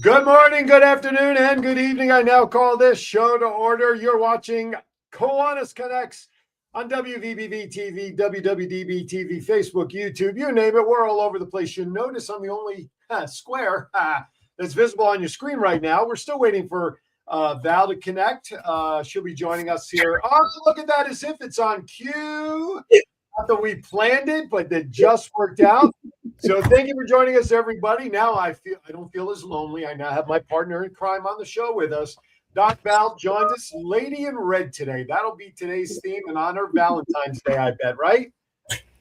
Good morning, good afternoon, and good evening. I now call this show to order. You're watching Kiwanis Connects on WVBV TV, WWDB TV, Facebook, YouTube, you name it. We're all over the place. You notice I'm the only square that's visible on your screen right now. We're still waiting for Val to connect. She'll be joining us here. Oh, look at that, as if it's on cue. Not that we planned it, but that just worked out. So thank you for joining us, everybody. Now I don't feel as lonely. I now have my partner in crime on the show with us. Doc Val joins us, Lady in Red today. That'll be today's theme in honor of Valentine's Day, I bet, right?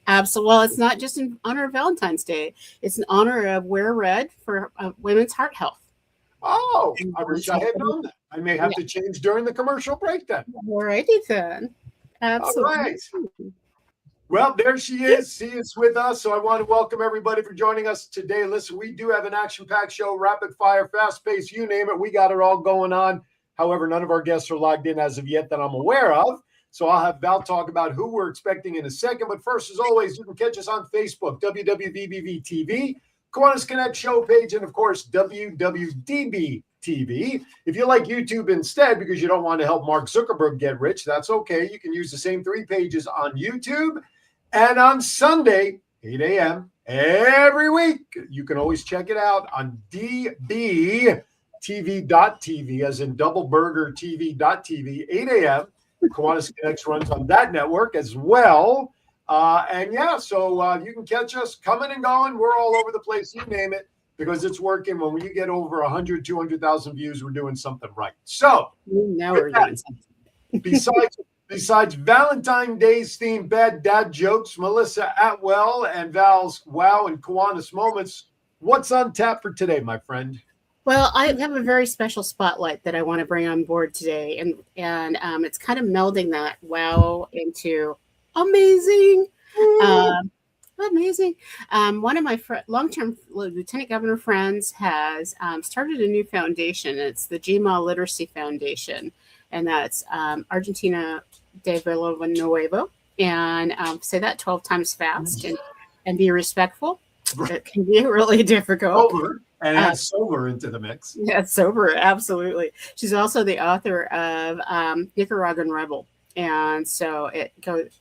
Absolutely. Well, it's not just in honor of Valentine's Day. It's in honor of Wear Red for women's heart health. Oh, I wish I had known that. I may have to change during the commercial break then. All righty then. Absolutely. All right. Well, there she is. She is with us. So I want to welcome everybody for joining us today. Listen, we do have an action-packed show, rapid fire, fast-paced, you name it. We got it all going on. However, none of our guests are logged in as of yet that I'm aware of. So I'll have Val talk about who we're expecting in a second. But first, as always, you can catch us on Facebook, WWVBV TV, Kiwanis Connect show page, and, of course, WWDB TV. If you like YouTube instead because you don't want to help Mark Zuckerberg get rich, that's okay. You can use the same 3 pages on YouTube. And on Sunday, 8 a.m. every week, you can always check it out on dbtv.tv, as in doubleburgertv.tv, 8 a.m. Kiwanis Connects runs on that network as well. So you can catch us coming and going. We're all over the place, you name it, because it's working. When you get over 100, 200,000 views, we're doing something right. So now we're doing something. Besides Valentine's Day's theme, bad dad jokes, Melissa Atwell and Val's Wow and Kiwanis Moments, what's on tap for today, my friend? Well, I have a very special spotlight that I want to bring on board today, and it's kind of melding that wow into amazing. Amazing. One of my long-term lieutenant governor friends has started a new foundation. It's the GMA Literacy Foundation, and that's Argentina, Dávila, Nuévano. And say that 12 times fast and be respectful. It can be really difficult. Sober, and add sober into the mix. Yeah, sober, absolutely. She's also the author of Nicaraguan Rebel. And so it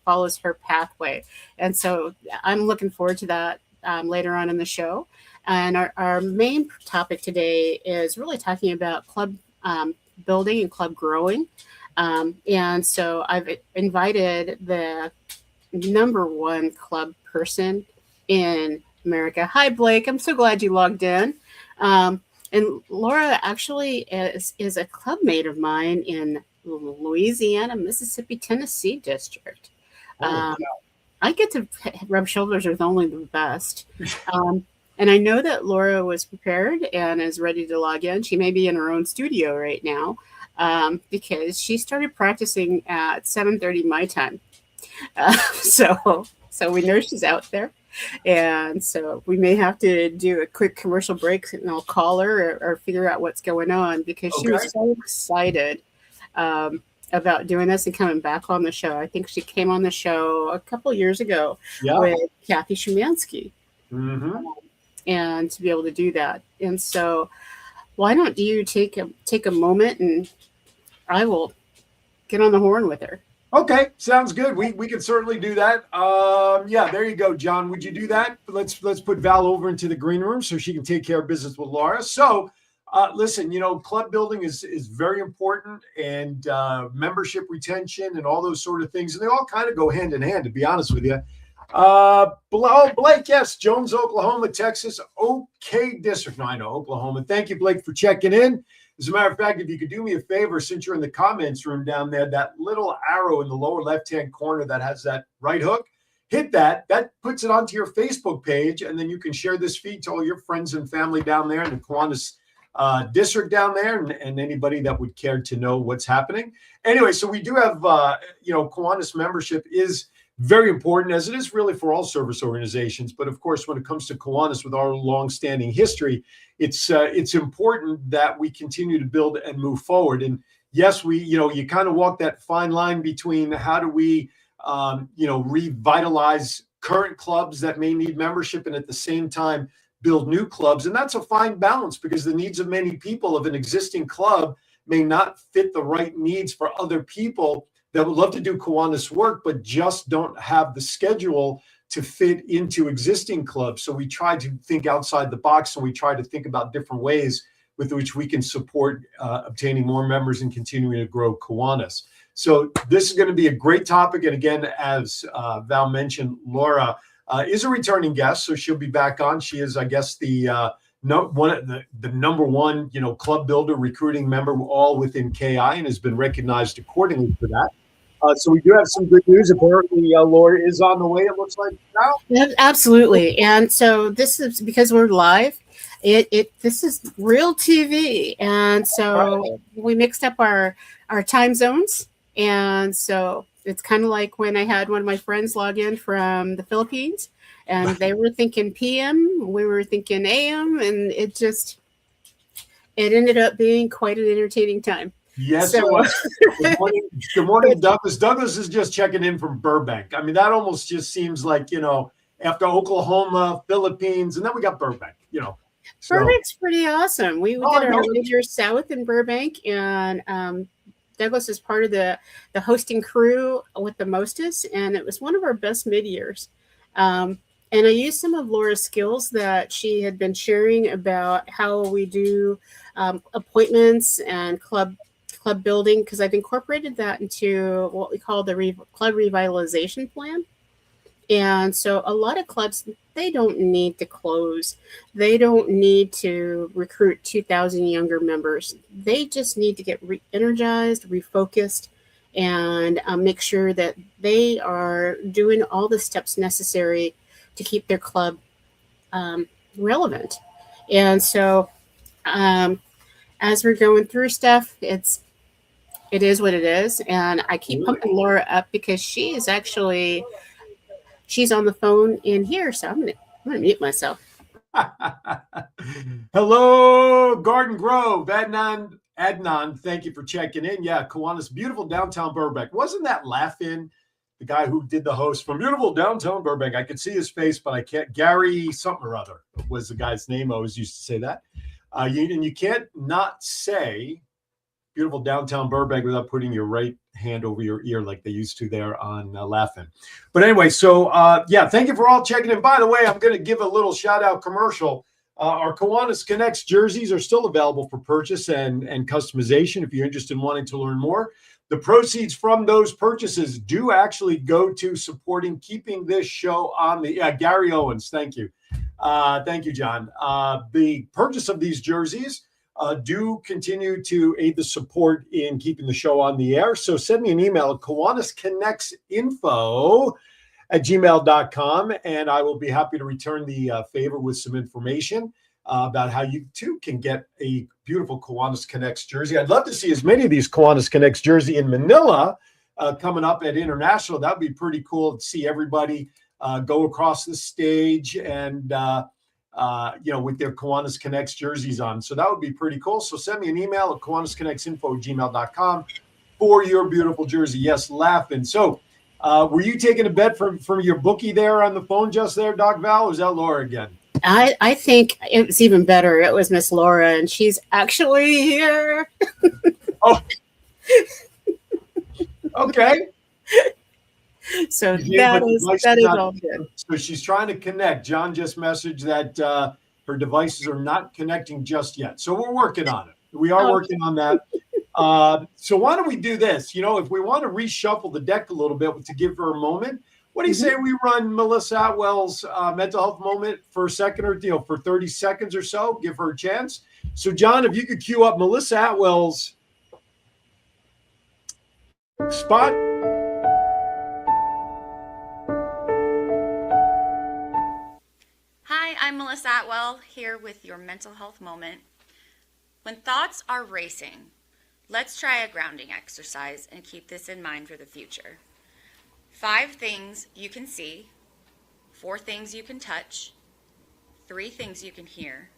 follows her pathway. And so I'm looking forward to that later on in the show. And our main topic today is really talking about club building and club growing. And so I've invited the #1 club person in America. Hi, Blake. I'm so glad you logged in. And Laura actually is a club mate of mine in Louisiana, Mississippi, Tennessee district. I get to rub shoulders with only the best. And I know that Laura was prepared and is ready to log in. She may be in her own studio right now because she started practicing at 7:30 my time. So we know she's out there. And so we may have to do a quick commercial break, and I'll call her or figure out what's going on, because she was so excited about doing this and coming back on the show. I think she came on the show a couple years ago with Kathy Szymanski. Mm-hmm. And to be able to do that. And so why don't you take a moment, and I will get on the horn with her. Okay, sounds good. We can certainly do that. There you go, John. Would you do that? Let's put Val over into the green room so she can take care of business with Laura. So listen, club building is very important, and membership retention and all those sort of things. And they all kind of go hand in hand, to be honest with you. Blake, yes, Jones, Oklahoma, Texas, OK district. No, I know, Oklahoma. Thank you, Blake, for checking in. As a matter of fact, if you could do me a favor, since you're in the comments room down there, that little arrow in the lower left-hand corner that has that right hook, hit that. That puts it onto your Facebook page, and then you can share this feed to all your friends and family down there in the Kiwanis district down there, and anybody that would care to know what's happening. Anyway, so we do have, Kiwanis membership is very important, as it is really for all service organizations. But of course, when it comes to Kiwanis, with our long-standing history, it's important that we continue to build and move forward. And yes, you kind of walk that fine line between how do we, revitalize current clubs that may need membership, and at the same time build new clubs. And that's a fine balance, because the needs of many people of an existing club may not fit the right needs for other people that would love to do Kiwanis work, but just don't have the schedule to fit into existing clubs. So we try to think outside the box, and we try to think about different ways with which we can support obtaining more members and continuing to grow Kiwanis. So this is going to be a great topic. And again, as Val mentioned, Laura is a returning guest, so she'll be back on. She is, I guess, the number one, club builder, recruiting member, all within KI, and has been recognized accordingly for that. So we do have some good news. Apparently, Laura is on the way, it looks like now. Yeah, absolutely. And so this is because we're live. This is real TV, and so we mixed up our time zones, and so it's kind of like when I had one of my friends log in from the Philippines, and they were thinking PM, we were thinking AM, and it ended up being quite an entertaining time. Yes, it was. Good morning, Douglas. Douglas is just checking in from Burbank. I mean, that almost just seems like, after Oklahoma, Philippines, and then we got Burbank, So. Burbank's pretty awesome. We did our major south in Burbank, and Douglas is part of the hosting crew with the Mostess, and it was one of our best mid-years. And I used some of Laura's skills that she had been sharing about how we do appointments and club building, because I've incorporated that into what we call the club revitalization plan. And so a lot of clubs, they don't need to close. They don't need to recruit 2,000 younger members. They just need to get re-energized, refocused, and make sure that they are doing all the steps necessary to keep their club relevant. And so as we're going through stuff, it is what it is. And I keep pumping Laura up because she's on the phone in here. So I'm gonna mute myself. Hello, Garden Grove. Adnan, thank you for checking in. Yeah, Kiwanis, beautiful downtown Burbank. Wasn't that Laugh-In, the guy who did the host from beautiful downtown Burbank? I could see his face, but I can't. Gary something or other was the guy's name. I always used to say that. You can't not say beautiful downtown Burbank without putting your right hand over your ear like they used to there on Laugh-In. But anyway, so thank you for all checking in. By the way, I'm going to give a little shout out commercial. Our Kiwanis Connects jerseys are still available for purchase and customization if you're interested in wanting to learn more. The proceeds from those purchases do actually go to supporting keeping this show on the Gary Owens. Thank you. Thank you, John. The purchase of these jerseys do continue to aid the support in keeping the show on the air. So send me an email at kiwanisconnectsinfo@gmail.com, and I will be happy to return the favor with some information about how you too can get a beautiful Kiwanis Connects jersey. I'd love to see as many of these Kiwanis Connects jersey in Manila coming up at International. That'd be pretty cool to see everybody go across the stage and with their Kiwanis Connects jerseys on. So that would be pretty cool. So send me an email at kiwanisconnectsinfo@gmail.com for your beautiful jersey. Yes, Laugh-In. So were you taking a bet from your bookie there on the phone just there, Doc Val? Or was that Laura again? I think it was even better. It was Miss Laura, and she's actually here. Oh, okay. So that is all good. So she's trying to connect. John just messaged that her devices are not connecting just yet. So we're working on it. We are working on that. So why don't we do this? If we want to reshuffle the deck a little bit to give her a moment, what do you say we run Melissa Atwell's mental health moment for a second or for 30 seconds or so? Give her a chance. So John, if you could cue up Melissa Atwell's spot. Hi, I'm Melissa Atwell here with your mental health moment. When thoughts are racing, let's try a grounding exercise and keep this in mind for the future. 5 things you can see, 4 things you can touch, 3 things you can hear,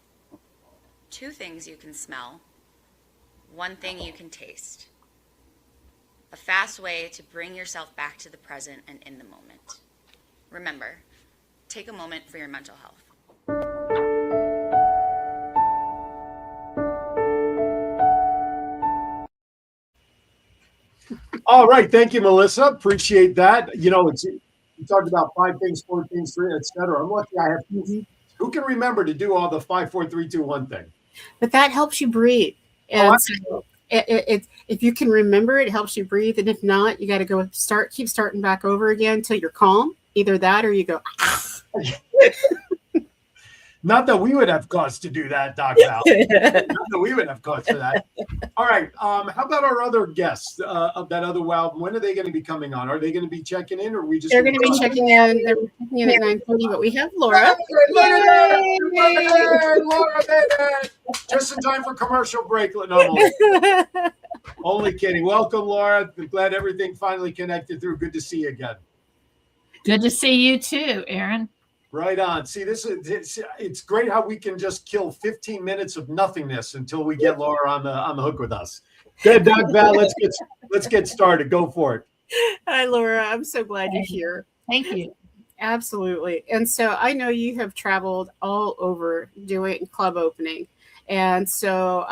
2 things you can smell, 1 thing you can taste. A fast way to bring yourself back to the present and in the moment. Remember, take a moment for your mental health. All right. Thank you, Melissa. Appreciate that. You know, you talked about 5 things, 4 things, 3, etc. I'm lucky I have who can remember to do all the 5, 4, 3, 2, 1 thing. But that helps you breathe. And so if you can remember, it helps you breathe. And if not, you got to keep starting back over again until you're calm. Either that or you go. Not that we would have cause to do that, Doc Val. Not that we would have cause for that. All right. How about our other guests of that other WOW? When are they going to be coming on? Are they going to be checking in, or are we just? They're going to be checking in. They're checking in at 9:30, but we have Laura. Laura, just in time for commercial break. No, only kidding. Welcome, Laura. I'm glad everything finally connected through. Good to see you again. Good to see you too, Aaron. Right on. See, it's great how we can just kill 15 minutes of nothingness until we get Laura on the hook with us. Good, Doc Val. Let's get started. Go for it. Hi, Laura. I'm so glad you're here. Thank you. Absolutely. And so I know you have traveled all over doing club opening. And so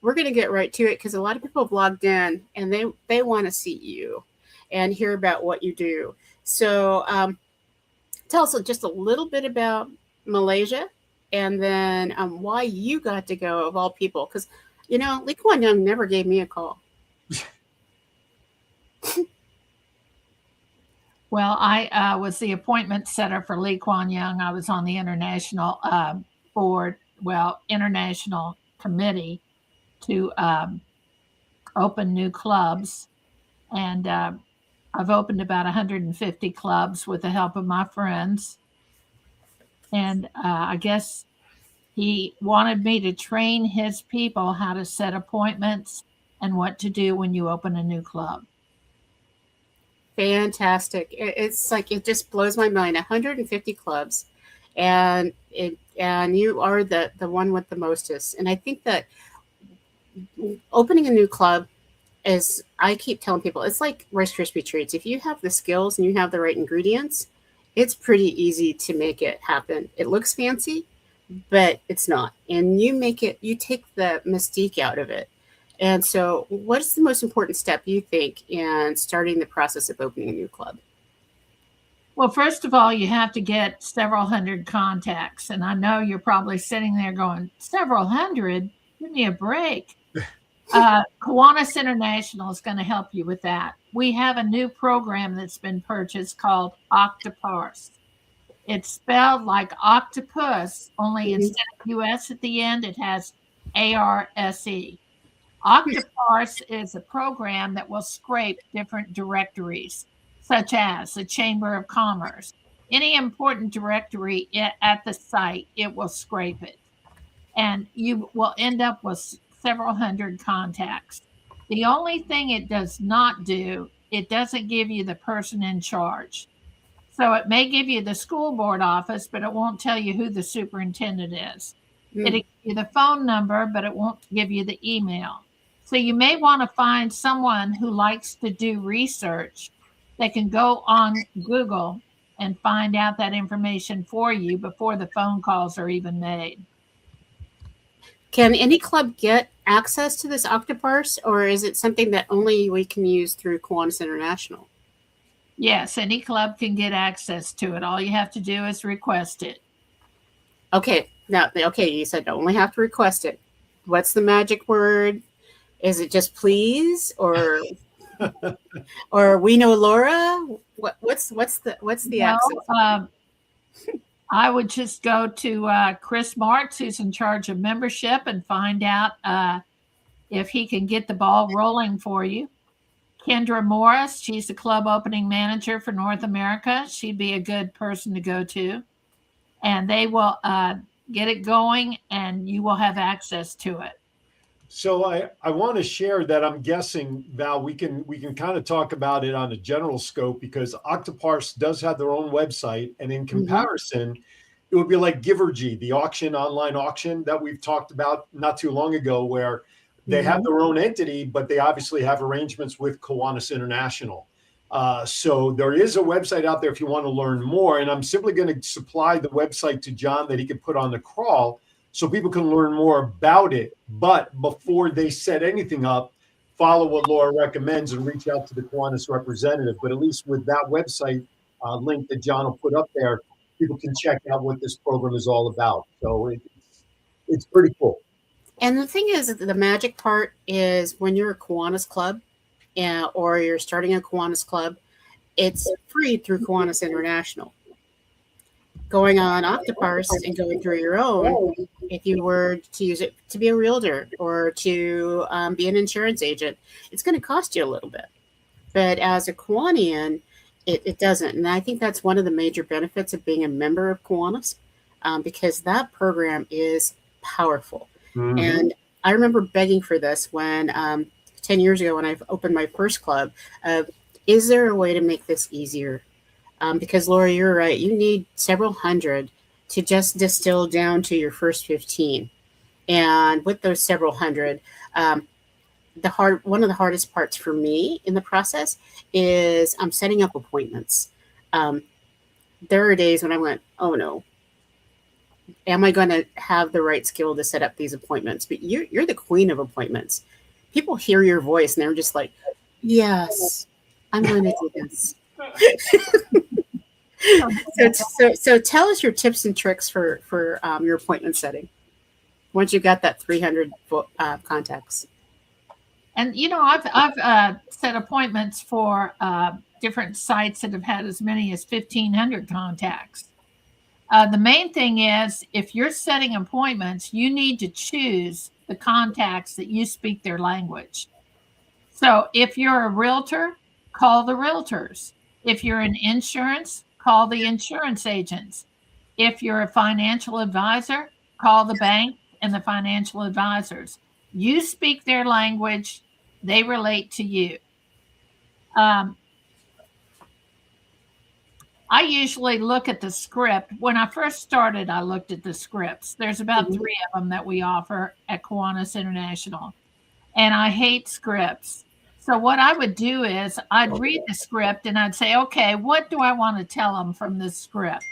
we're going to get right to it because a lot of people have logged in and they want to see you and hear about what you do. So tell us just a little bit about Malaysia and then why you got to go of all people. Because, you know, Lee Kuan Yew never gave me a call. Well, I was the appointment setter for Lee Kuan Yew. I was on the international international committee to open new clubs. And I've opened about 150 clubs with the help of my friends. And I guess he wanted me to train his people how to set appointments and what to do when you open a new club. Fantastic. It's like, it just blows my mind. 150 clubs. And you are the one with the mostest. And I think that opening a new club is, I keep telling people, it's like Rice Krispie treats. If you have the skills and you have the right ingredients, it's pretty easy to make it happen. It looks fancy, but it's not. And you take the mystique out of it. And so what's the most important step you think in starting the process of opening a new club? Well, first of all, you have to get several hundred contacts. And I know you're probably sitting there going, several hundred? Give me a break. Kiwanis International is going to help you with that. We have a new program that's been purchased called Octoparse. It's spelled like octopus, only instead of US at the end, it has ARSE. Octoparse is a program that will scrape different directories, such as the Chamber of Commerce. Any important directory at the site, it will scrape it. And you will end up with several hundred contacts. The only thing it does not do, it doesn't give you the person in charge. So it may give you the school board office, but it won't tell you who the superintendent is. It'll give you the phone number, but it won't give you the email. So you may want to find someone who likes to do research that can go on Google and find out that information for you before the phone calls are even made. Can any club get access to this Octoparse, or is it something that only we can use through Kiwanis International? Yes, any club can get access to it. All you have to do is request it. Okay. You said only have to request it. What's the magic word? Is it just please, or or we know Laura? What's the access? I would just go to Chris Marks, who's in charge of membership, and find out if he can get the ball rolling for you. Kendra Morris, she's the club opening manager for North America. She'd be a good person to go to. And they will get it going, and you will have access to it. So I want to share that I'm guessing, Val, we can kind of talk about it on a general scope, because Octoparse does have their own website, and in comparison, it would be like Givergy, the online auction that we've talked about not too long ago, where they have their own entity, but they obviously have arrangements with Kiwanis International. So there is a website out there if you want to learn more, and I'm simply going to supply the website to John that he can put on the crawl, so people can learn more about it. But before they set anything up, follow what Laura recommends and reach out to the Kiwanis representative. But at least with that website link that John will put up there, people can check out what this program is all about. So it's pretty cool. And the thing is, the magic part is when you're a Kiwanis club, or you're starting a Kiwanis club, it's free through Kiwanis International. Going on Octoparse and going through your own, if you were to use it to be a realtor or to be an insurance agent, it's going to cost you a little bit. But as a Kiwanian, it doesn't. And I think that's one of the major benefits of being a member of Kiwanis, because that program is powerful. Mm-hmm. And I remember begging for this when 10 years ago when I opened my first club. Is there a way to make this easier? Because Laura, you're right. You need several hundred to just distill down to your first 15. And with those several hundred, one of the hardest parts for me in the process is setting up appointments. There are days when I went, oh no, am I going to have the right skill to set up these appointments? But you're the queen of appointments. People hear your voice and they're just like, yes, I'm going to do this. So tell us your tips and tricks for your appointment setting once you've got that 300 contacts. And I've set appointments for different sites that have had as many as 1,500 contacts. The main thing is, if you're setting appointments, you need to choose the contacts that you speak their language. So if you're a realtor, call the realtors. If you're in insurance, call the insurance agents. If you're a financial advisor, call the bank and the financial advisors. You speak their language, they relate to you. I usually look at the script. When I first started, I looked at the scripts. There's about 3 of them that we offer at Kiwanis International. And I hate scripts. So what I would do is I'd read the script and I'd say, okay, what do I want to tell them from this script?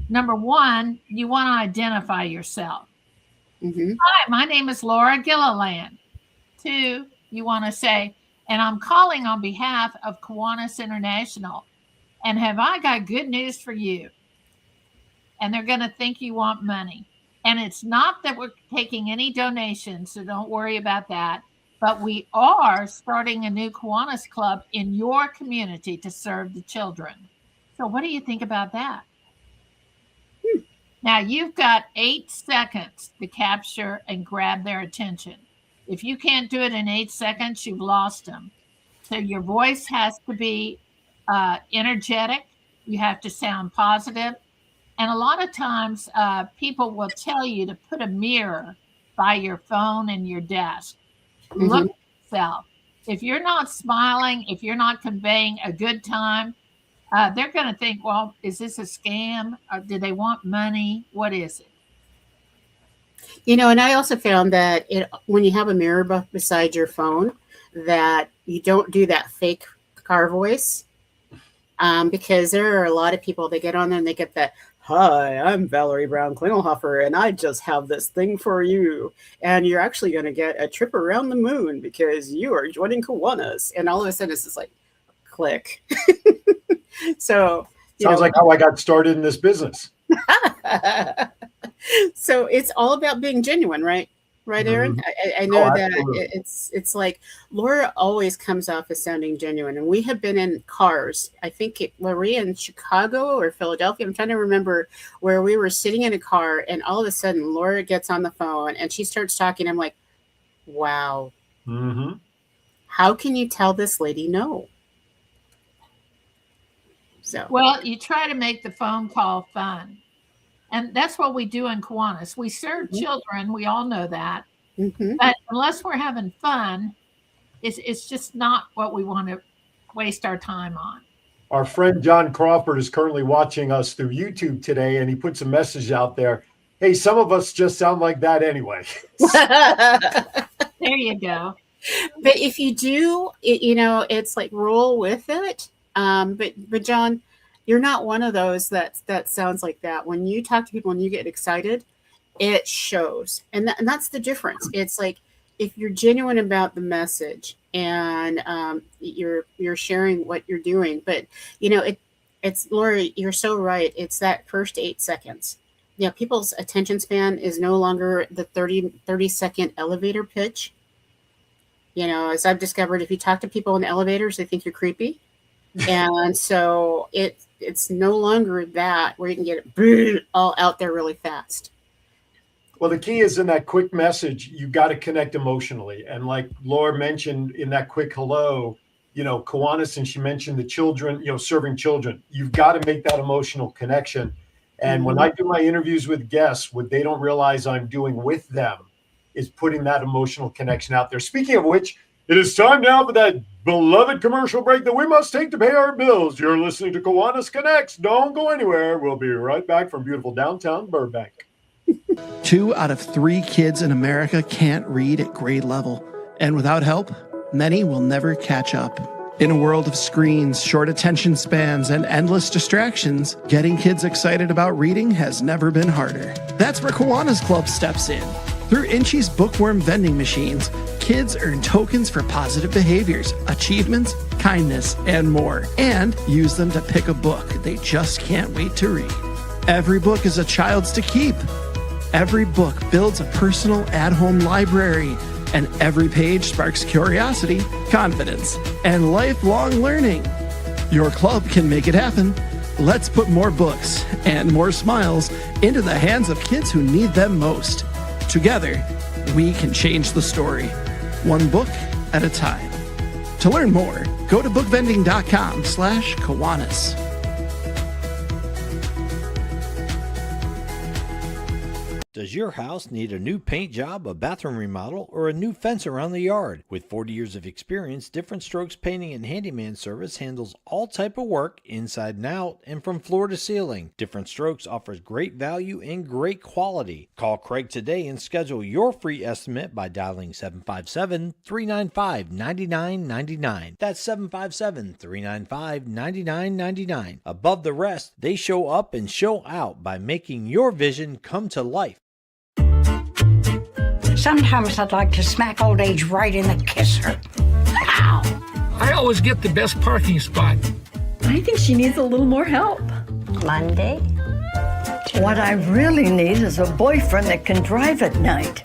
Number 1, you want to identify yourself. Mm-hmm. Hi, my name is Laura Gilliland. 2, you want to say, and I'm calling on behalf of Kiwanis International. And have I got good news for you? And they're going to think you want money. And it's not that we're taking any donations, so don't worry about that. But we are starting a new Kiwanis Club in your community to serve the children. So what do you think about that? Now, you've got 8 seconds to capture and grab their attention. If you can't do it in 8 seconds, you've lost them. So your voice has to be energetic. You have to sound positive. And a lot of times people will tell you to put a mirror by your phone and your desk. Mm-hmm. Look at yourself. If you're not smiling, if you're not conveying a good time, they're going to think, well, is this a scam? Or do they want money? What is it? And I also found that when you have a mirror beside your phone, that you don't do that fake car voice. Because there are a lot of people that get on there and they get that, hi, I'm Valerie Brown Klingelhofer, and I just have this thing for you. And you're actually going to get a trip around the moon because you are joining Kiwanis. And all of a sudden it's just like, click. So sounds like how I got started in this business. So it's all about being genuine, right? Right, Aaron? Mm-hmm. I know that it's like Laura always comes off as sounding genuine. And we have been in cars. I think were we in Chicago or Philadelphia? I'm trying to remember where we were sitting in a car and all of a sudden Laura gets on the phone and she starts talking. I'm like, wow. Mm-hmm. How can you tell this lady no? So well, you try to make the phone call fun. And that's what we do in Kiwanis. We serve children. We all know that. Mm-hmm. But unless we're having fun, it's just not what we want to waste our time on. Our friend John Crawford is currently watching us through YouTube today, and he puts a message out there. Hey, some of us just sound like that anyway. There you go. But if you do, it's like roll with it. But John, you're not one of those that sounds like that. When you talk to people and you get excited, it shows. And that's the difference. It's like if you're genuine about the message and you're sharing what you're doing, but it's Laura, you're so right. It's that first 8 seconds. Yeah, people's attention span is no longer the 30-second elevator pitch. As I've discovered, if you talk to people in elevators, they think you're creepy. And so it's no longer that where you can get it all out there really fast. Well, the key is in that quick message, you got to connect emotionally. And like Laura mentioned in that quick hello, Kiwanis, and she mentioned the children, serving children. You've got to make that emotional connection. And when I do my interviews with guests, what they don't realize I'm doing with them is putting that emotional connection out there. Speaking of which, it is time now for that beloved commercial break that we must take to pay our bills. You're listening to Kiwanis Connects. Don't go anywhere. We'll be right back from beautiful downtown Burbank. 2 out of 3 kids in America can't read at grade level. And without help, many will never catch up. In a world of screens, short attention spans, and endless distractions, getting kids excited about reading has never been harder. That's where Kiwanis Club steps in. Through Inchi's bookworm vending machines, kids earn tokens for positive behaviors, achievements, kindness, and more, and use them to pick a book they just can't wait to read. Every book is a child's to keep. Every book builds a personal at-home library, and every page sparks curiosity, confidence, and lifelong learning. Your club can make it happen. Let's put more books and more smiles into the hands of kids who need them most. Together, we can change the story, one book at a time. To learn more, go to bookvending.com/Kiwanis. Does your house need a new paint job, a bathroom remodel, or a new fence around the yard? With 40 years of experience, Different Strokes Painting and Handyman Service handles all type of work, inside and out, and from floor to ceiling. Different Strokes offers great value and great quality. Call Craig today and schedule your free estimate by dialing 757-395-9999. That's 757-395-9999. Above the rest, they show up and show out by making your vision come to life. Sometimes I'd like to smack old age right in the kisser. Ow! I always get the best parking spot. I think she needs a little more help. Monday? What I really need is a boyfriend that can drive at night.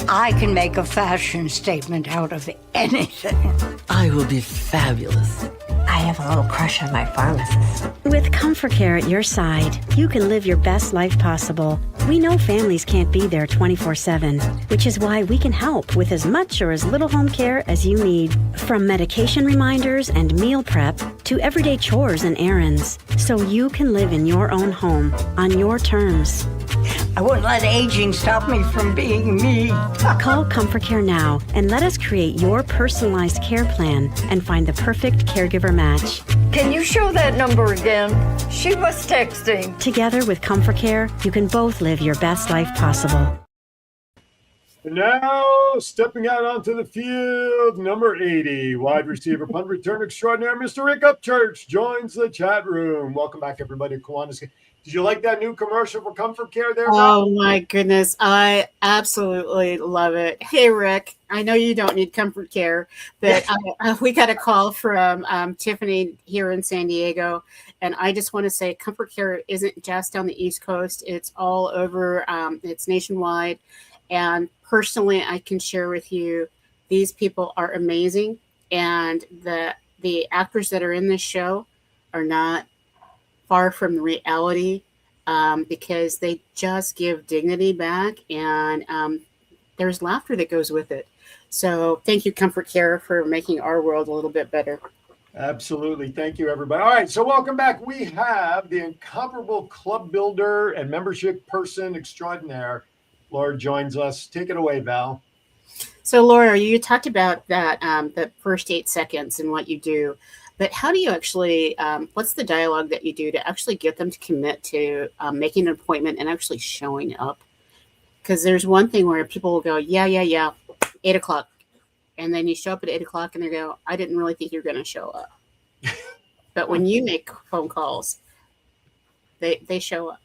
I can make a fashion statement out of anything. I will be fabulous. I have a little crush on my pharmacist. With Comfort Care at your side, you can live your best life possible. We know families can't be there 24/7, which is why we can help with as much or as little home care as you need. From medication reminders and meal prep to everyday chores and errands, so you can live in your own home on your terms. I wouldn't let aging stop me from being me. Call Comfort Care now and let us create your personalized care plan and find the perfect caregiver match. Can you show that number again? She was texting. Together with Comfort Care, you can both live your best life possible. And now, stepping out onto the field, number 80, wide receiver, punt return extraordinaire, Mr. Rick Upchurch joins the chat room. Welcome back, everybody. Kiwanis. Did you like that new commercial for Comfort Care there? Oh, my goodness. I absolutely love it. Hey, Rick, I know you don't need Comfort Care, but we got a call from Tiffany here in San Diego. And I just want to say Comfort Care isn't just on the East Coast. It's all over. It's nationwide. And personally, I can share with you, these people are amazing. And the actors that are in this show are not far from reality, because they just give dignity back, and there's laughter that goes with it. So thank you, Comfort Care, for making our world a little bit better. Absolutely. Thank you, everybody. All right, so welcome back. We have the incomparable club builder and membership person extraordinaire. Laura joins us. Take it away, Val. So Laura, you talked about that, the first 8 seconds and what you do. But how do you actually, what's the dialogue that you do to actually get them to commit to making an appointment and actually showing up? Because there's one thing where people will go, yeah, 8 o'clock. And then you show up at 8 o'clock and they go, I didn't really think you're going to show up. But when you make phone calls, they show up.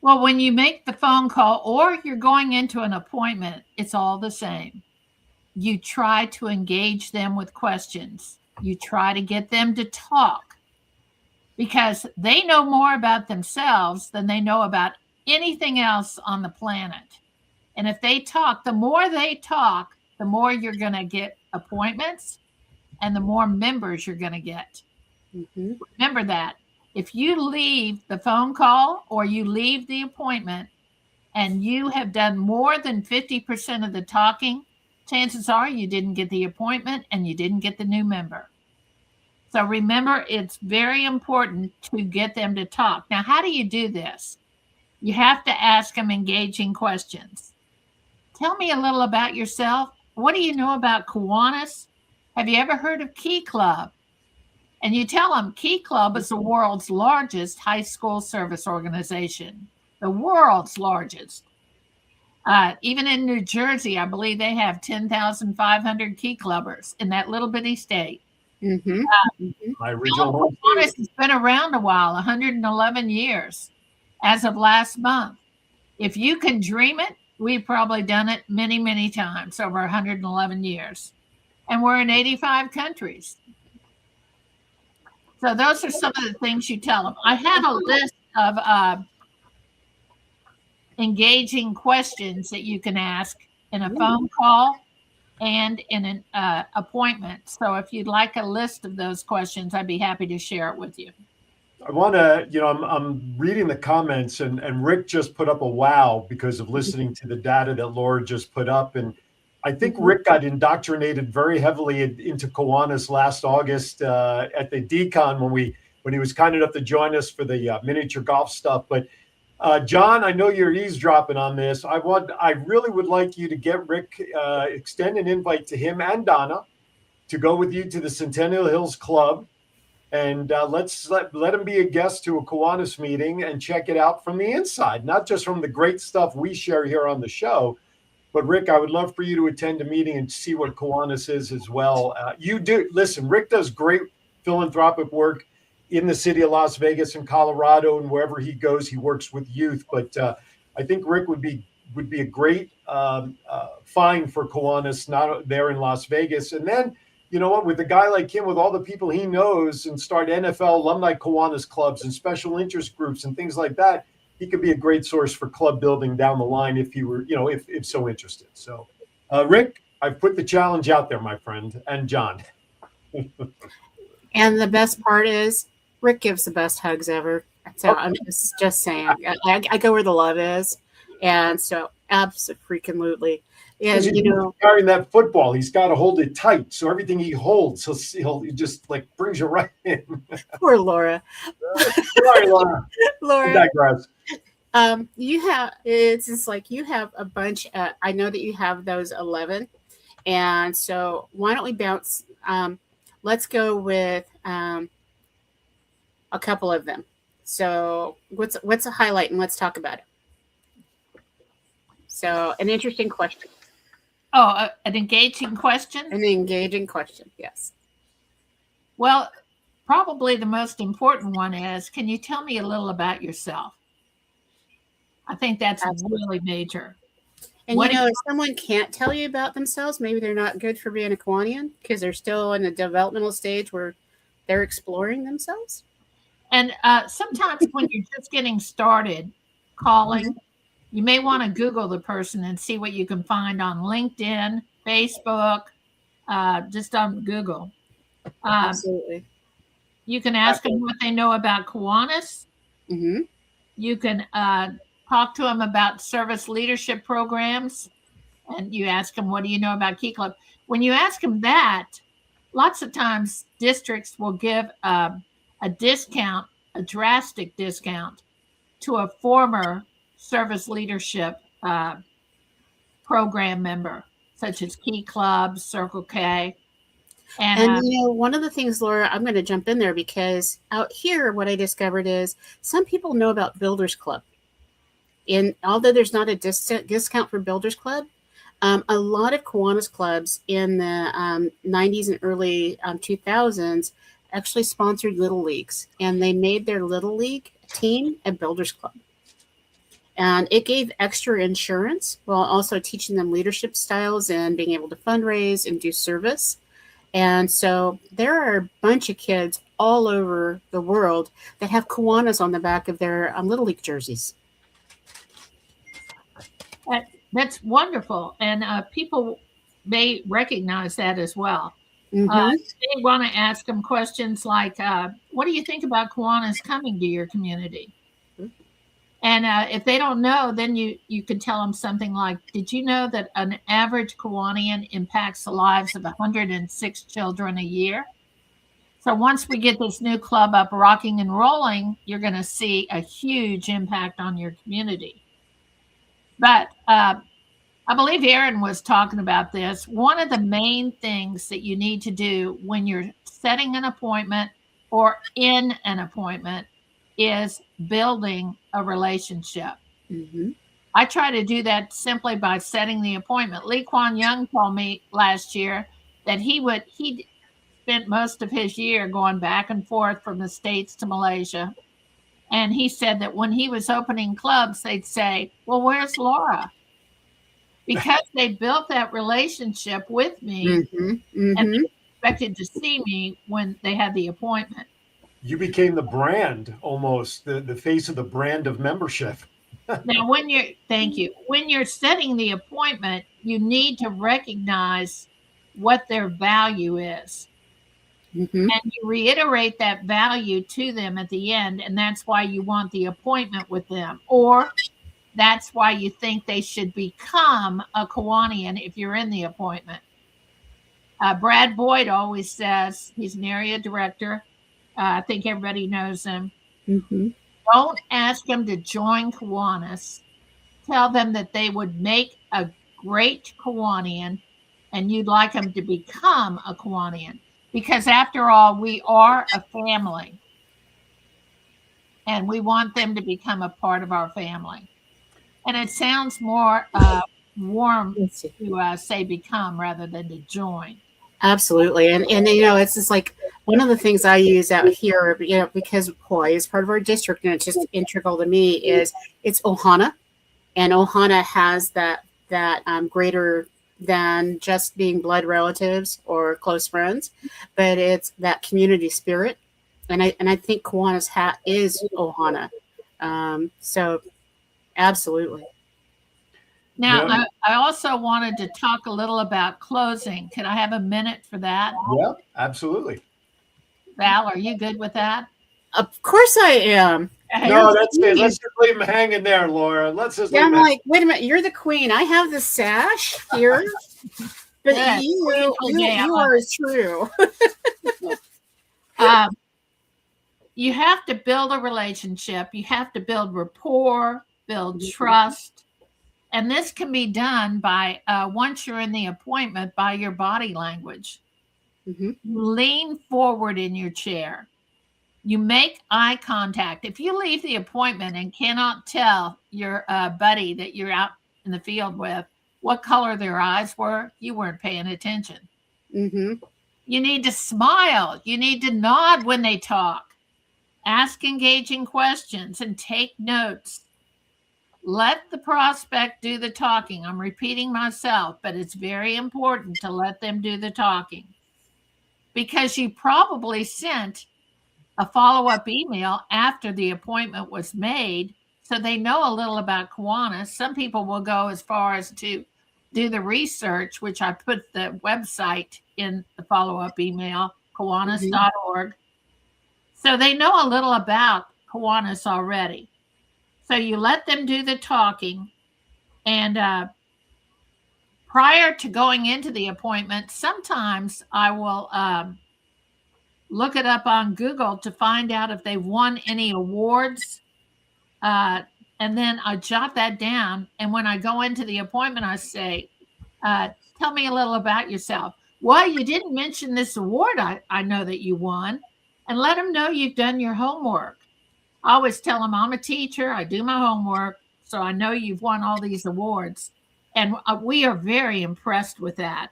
Well, when you make the phone call or you're going into an appointment, it's all the same. You try to engage them with questions. You try to get them to talk because they know more about themselves than they know about anything else on the planet. And if they talk, the more they talk, the more you're going to get appointments and the more members you're going to get. Mm-hmm. Remember that. If you leave the phone call or you leave the appointment and you have done more than 50% of the talking, chances are you didn't get the appointment and you didn't get the new member. So remember, it's very important to get them to talk. Now, how do you do this? You have to ask them engaging questions. Tell me a little about yourself. What do you know about Kiwanis? Have you ever heard of Key Club? And you tell them Key Club is the world's largest high school service organization, the world's largest. Even in New Jersey, I believe they have 10,500 Key Clubbers in that little bitty state. Mm-hmm. My original home Kiwanis has been around a while, 111 years as of last month. If you can dream it, we've probably done it many, many times over 111 years. And we're in 85 countries. So those are some of the things you tell them. I have a list of engaging questions that you can ask in a phone call and in an appointment. So if you'd like a list of those questions, I'd be happy to share it with you. I want to, I'm reading the comments and Rick just put up a wow because of listening to the data that Laura just put up. And I think Rick got indoctrinated very heavily into Kiwanis last August at the decon when he was kind enough to join us for the miniature golf stuff. But John, I know you're eavesdropping on this. I really would like you to get Rick, extend an invite to him and Donna to go with you to the Centennial Hills Club. And let him be a guest to a Kiwanis meeting and check it out from the inside, not just from the great stuff we share here on the show. But Rick, I would love for you to attend a meeting and see what Kiwanis is as well. You do listen. Rick does great philanthropic work in the city of Las Vegas and Colorado, and wherever he goes, he works with youth. But I think Rick would be a great find for Kiwanis, not there in Las Vegas. And then, you know what, with a guy like him, with all the people he knows, and start NFL alumni Kiwanis clubs and special interest groups and things like that, he could be a great source for club building down the line if he were, if so interested. So, Rick, I've put the challenge out there, my friend, and John. And the best part is Rick gives the best hugs ever. So I'm just saying, I go where the love is. And so absolutely. And carrying that football, he's got to hold it tight. So everything he holds, he just like brings you right in. Poor Laura. Sorry, Laura. Laura. I digress. It's just like you have a bunch. I know that you have those 11. And so why don't we bounce? Let's go with a couple of them. So what's a highlight, and let's talk about it. So an interesting question. Oh, an engaging question? An engaging question, yes. Well, probably the most important one is, can you tell me a little about yourself? I think that's really major. And if someone can't tell you about themselves, maybe they're not good for being a Kiwanian because they're still in a developmental stage where they're exploring themselves. And sometimes when you're just getting started calling, you may want to Google the person and see what you can find on LinkedIn, Facebook, just on Google. Absolutely. You can ask them what they know about Kiwanis. Mm-hmm. You can talk to them about service leadership programs, and you ask them, what do you know about Key Club? When you ask them that, lots of times districts will give a discount, a drastic discount, to a former service leadership program member, such as Key Club, Circle K. And one of the things, Laura, I'm going to jump in there because out here, what I discovered is some people know about Builders Club. And although there's not a discount for Builders Club, a lot of Kiwanis clubs in the 90s and early 2000s actually sponsored little leagues, and they made their little league team a Builders Club. And it gave extra insurance while also teaching them leadership styles and being able to fundraise and do service. And so there are a bunch of kids all over the world that have Kiwanis on the back of their Little League jerseys. That's wonderful. And people may recognize that as well. Mm-hmm. They want to ask them questions like, what do you think about Kiwanis coming to your community? And if they don't know, then you can tell them something like, did you know that an average Kiwanian impacts the lives of 106 children a year? So once we get this new club up rocking and rolling, you're going to see a huge impact on your community. But I believe Aaron was talking about this. One of the main things that you need to do when you're setting an appointment or in an appointment is building a relationship. Mm-hmm. I try to do that simply by setting the appointment. Lee Kuan Yew told me last year that he spent most of his year going back and forth from the States to Malaysia. And he said that when he was opening clubs, they'd say, well, where's Laura? Because they built that relationship with me, Mm-hmm. Mm-hmm. and they expected to see me when they had the appointment. You became the brand, almost the face of the brand of membership. Now, thank you. When you're setting the appointment, you need to recognize what their value is. Mm-hmm. And you reiterate that value to them at the end, and that's why you want the appointment with them. Or that's why you think they should become a Kiwanian if you're in the appointment. Brad Boyd always says, he's an area director. I think everybody knows him. Mm-hmm. Don't ask them to join Kiwanis. Tell them that they would make a great Kiwanian and you'd like them to become a Kiwanian. Because after all, we are a family. And we want them to become a part of our family. And it sounds more warm to say become rather than to join. Absolutely. And it's just like one of the things I use out here, because Hawaii is part of our district and it's just integral to me, is it's Ohana. And Ohana has that greater than just being blood relatives or close friends, but it's that community spirit. And I think Kiwanis hat is Ohana. So absolutely. Now, Yeah. I also wanted to talk a little about closing. Could I have a minute for that? Yeah, absolutely. Val, are you good with that? Of course I am. No, that's it. Let's just leave him hanging there, Laura. Let's just leave I'm him like, wait a minute, you're the queen. I have the sash here. But Yes, you are true. You have to build a relationship. You have to build rapport, build trust. And this can be done by, once you're in the appointment, by your body language. Mm-hmm. You lean forward in your chair. You make eye contact. If you leave the appointment and cannot tell your buddy that you're out in the field with what color their eyes were, you weren't paying attention. Mm-hmm. You need to smile. You need to nod when they talk. Ask engaging questions and take notes. Let the prospect do the talking. I'm repeating myself, but it's very important to let them do the talking. Because you probably sent a follow-up email after the appointment was made, so they know a little about Kiwanis. Some people will go as far as to do the research, which I put the website in the follow-up email, kiwanis.org. So they know a little about Kiwanis already. So you let them do the talking, and prior to going into the appointment, sometimes I will look it up on Google to find out if they've won any awards, and then I jot that down. And when I go into the appointment, I say, tell me a little about yourself. Well, you didn't mention this award I know that you won, and let them know you've done your homework. I always tell them I'm a teacher. I do my homework, so I know you've won all these awards. And we are very impressed with that.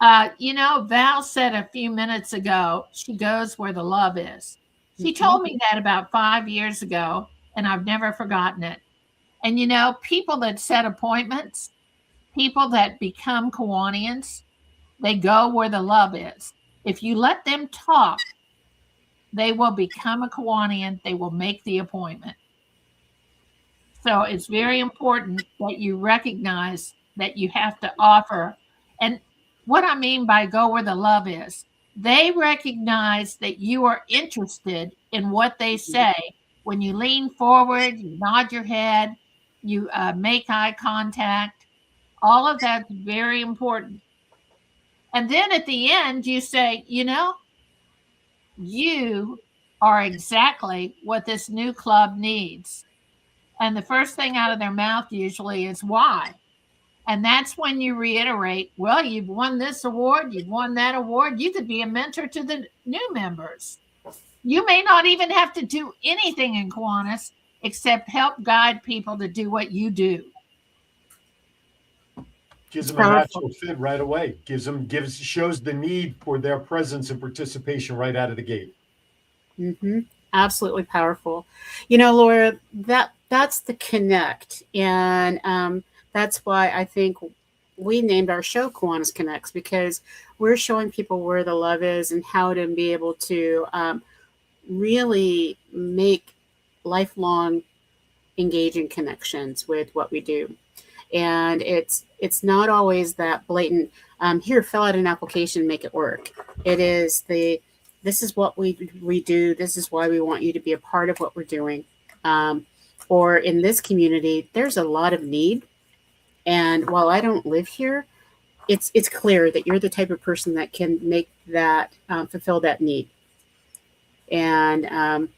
Val said a few minutes ago, she goes where the love is. She told me that about 5 years ago, and I've never forgotten it. And you know, people that set appointments, people that become Kiwanians, they go where the love is. If you let them talk, they will become a Kiwanian. They will make the appointment. So it's very important that you recognize that you have to offer. And what I mean by go where the love is, they recognize that you are interested in what they say. When you lean forward, you nod your head, you make eye contact. All of that's very important. And then at the end, you say, you know, you are exactly what this new club needs. And the first thing out of their mouth usually is why. And that's when you reiterate, well, you've won this award, you've won that award. You could be a mentor to the new members. You may not even have to do anything in Kiwanis except help guide people to do what you do. Gives them a natural fit right away. Shows the need for their presence and participation right out of the gate. Mm-hmm. Absolutely powerful. You know, Laura, that's the connect. And that's why I think we named our show Kiwanis Connects, because we're showing people where the love is and how to be able to really make lifelong engaging connections with what we do. And it's not always that blatant, here, fill out an application, make it work. It is this is what we do. This is why we want you to be a part of what we're doing. Or in this community, there's a lot of need. And while I don't live here, it's clear that you're the type of person that can make that, fulfill that need. And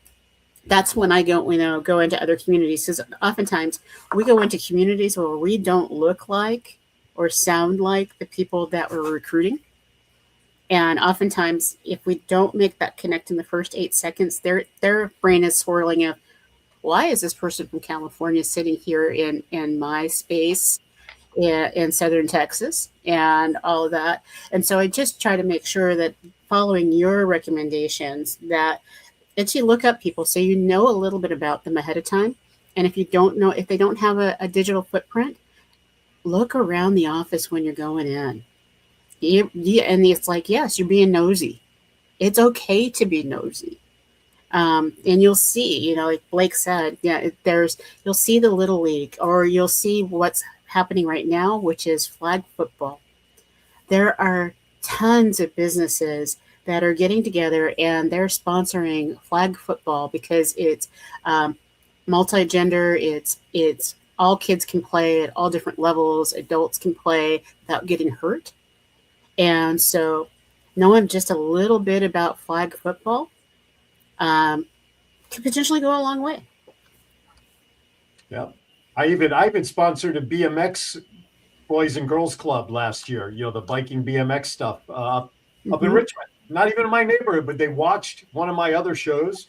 that's when I go into other communities. Because oftentimes we go into communities where we don't look like or sound like the people that we're recruiting. And oftentimes, if we don't make that connect in the first 8 seconds, their brain is swirling of, why is this person from California sitting here in my space in Southern Texas and all of that? And so I just try to make sure that following your recommendations that you look up people so you know a little bit about them ahead of time. And if you don't know, if they don't have a digital footprint, look around the office when you're going in. And it's like, yes, you're being nosy. It's okay to be nosy. And you'll see, like Blake said, you'll see the Little League, or you'll see what's happening right now, which is flag football. There are tons of businesses that are getting together and they're sponsoring flag football because it's multi-gender. It's all kids can play at all different levels. Adults can play without getting hurt. And so knowing just a little bit about flag football could potentially go a long way. Yeah. I even sponsored a BMX Boys and Girls Club last year, the biking BMX stuff up in Richmond. Not even in my neighborhood, but they watched one of my other shows,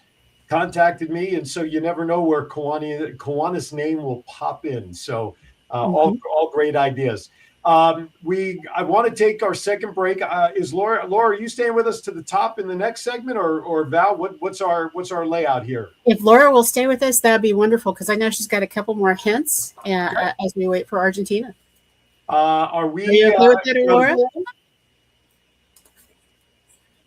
contacted me, and so you never know where Kiwanis name will pop in. So all great ideas. I want to take our second break. Is Laura, are you staying with us to the top in the next segment, or Val? What's our layout here? If Laura will stay with us, that'd be wonderful, because I know she's got a couple more hints as we wait for Argentina. Are you okay with that, Laura?